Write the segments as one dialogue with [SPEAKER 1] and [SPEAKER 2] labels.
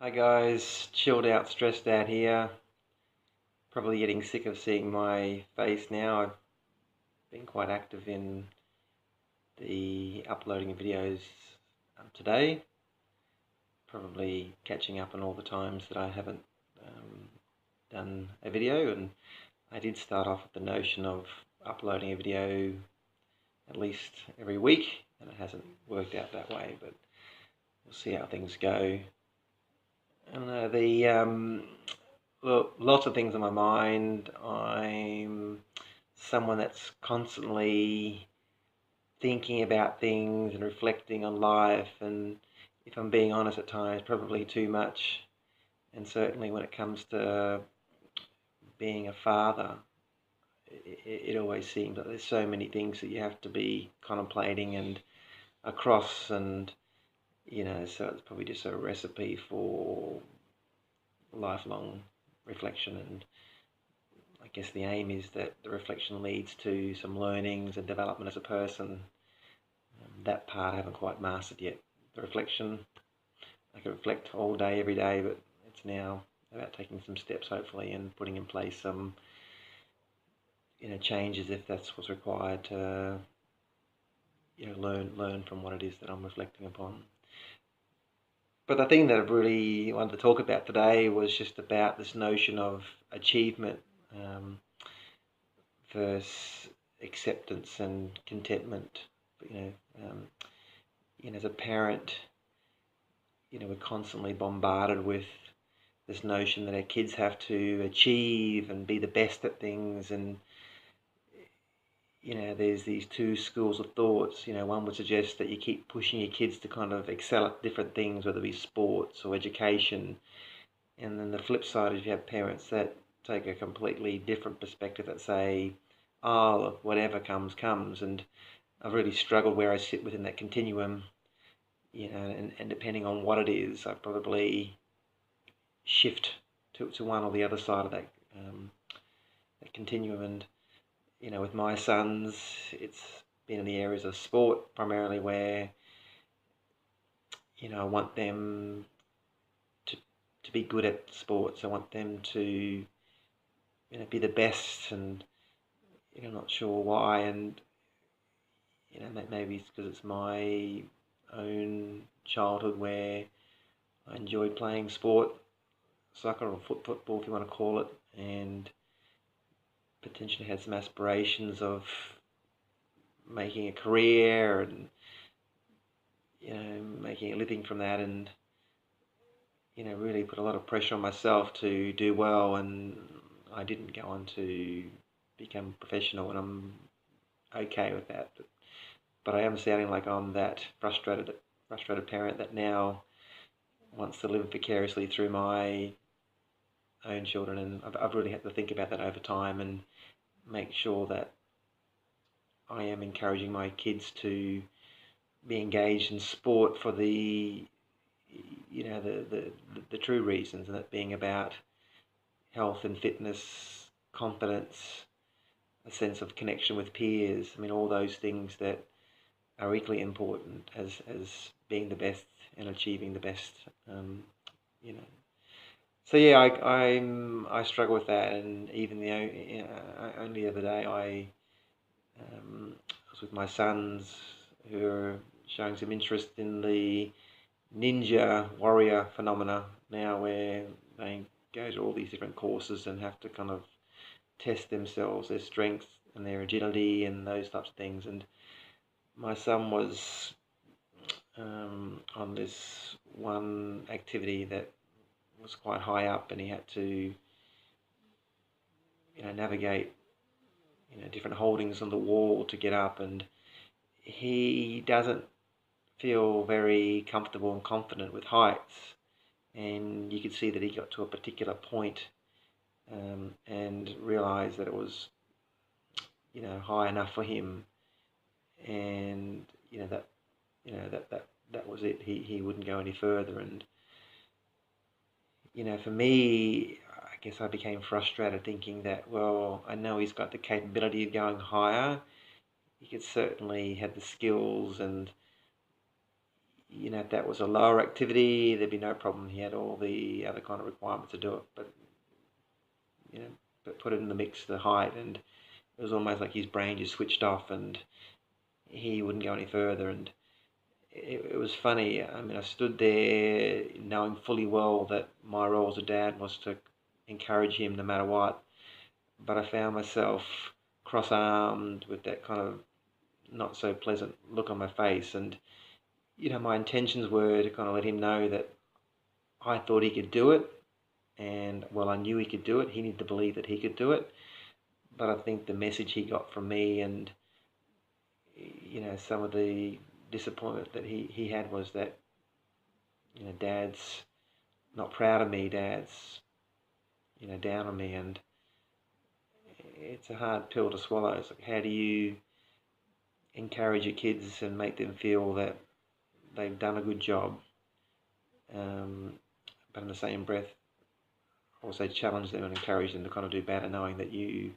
[SPEAKER 1] Hi guys, chilled out, stressed out here. Probably getting sick of seeing my face now. I've been quite active in the uploading of videos today. Probably catching up on all the times that I haven't done a video, and I did start off with the notion of uploading a video at least every week, and it hasn't worked out that way, but we'll see how things go. And lots of things on my mind. I'm someone that's constantly thinking about things and reflecting on life, and if I'm being honest at times, probably too much. And certainly when it comes to being a father, it always seems that there's so many things that you have to be contemplating and across, and so it's probably just a recipe for lifelong reflection. And I guess the aim is that the reflection leads to some learnings and development as a person. That part I haven't quite mastered yet. The reflection, I can reflect all day, every day, but it's now about taking some steps, hopefully, and putting in place some changes if that's what's required to learn from what it is that I'm reflecting upon. But the thing that I really wanted to talk about today was just about this notion of achievement versus acceptance and contentment. As a parent, we're constantly bombarded with this notion that our kids have to achieve and be the best at things, and there's these two schools of thoughts. One would suggest that you keep pushing your kids to kind of excel at different things, whether it be sports or education. And then the flip side is you have parents that take a completely different perspective, that say, oh, look, whatever comes, comes. And I've really struggled where I sit within that continuum, and depending on what it is, I probably shift to one or the other side of that continuum. And with my sons, it's been in the areas of sport primarily, where I want them to be good at sports. I want them to be the best, and not sure why. And maybe it's because it's my own childhood where I enjoyed playing sport, soccer or football if you want to call it, and potentially had some aspirations of making a career and making a living from that, and really put a lot of pressure on myself to do well. And I didn't go on to become professional, and I'm okay with that. But I am sounding like I'm that frustrated parent that now wants to live vicariously through my own children. And I've really had to think about that over time and make sure that I am encouraging my kids to be engaged in sport for the true reasons, and that being about health and fitness, confidence, a sense of connection with peers. I mean, all those things that are equally important as being the best and achieving the best. So yeah, I struggle with that. And even only the other day, I was with my sons, who are showing some interest in the ninja warrior phenomena now, where they go to all these different courses and have to kind of test themselves, their strength and their agility and those types of things. And my son was on this one activity that was quite high up, and he had to navigate different holdings on the wall to get up, and he doesn't feel very comfortable and confident with heights. And you could see that he got to a particular point, and realised that it was high enough for him, and that was it. He wouldn't go any further. And for me, I guess I became frustrated, thinking that, well, I know he's got the capability of going higher. He could certainly have the skills, and if that was a lower activity, there'd be no problem. He had all the other kind of requirements to do it, but but put it in the mix, the height, and it was almost like his brain just switched off, and he wouldn't go any further. And it was funny. I mean, I stood there knowing fully well that my role as a dad was to encourage him no matter what, but I found myself cross-armed with that kind of not so pleasant look on my face. And my intentions were to kind of let him know that I thought he could do it, and well, I knew he could do it. He needed to believe that he could do it. But I think the message he got from me, and some of the disappointment that he had, was that Dad's not proud of me. Dad's down on me, and it's a hard pill to swallow. It's like, how do you encourage your kids and make them feel that they've done a good job, but in the same breath also challenge them and encourage them to kind of do better, knowing that you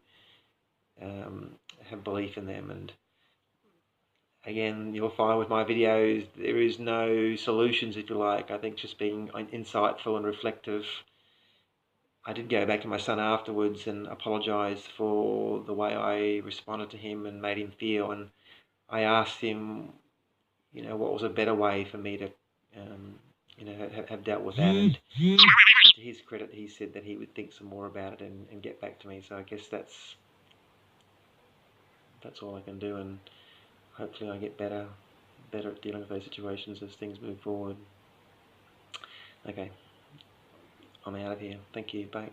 [SPEAKER 1] have belief in them. And again, you'll find with my videos there is no solutions, if you like. I think just being insightful and reflective. I did go back to my son afterwards and apologise for the way I responded to him and made him feel, and I asked him, what was a better way for me to, have dealt with that. And to his credit, he said that he would think some more about it and get back to me. So I guess that's all I can do, and hopefully I get better at dealing with those situations as things move forward. Okay, I'm out of here. Thank you. Bye.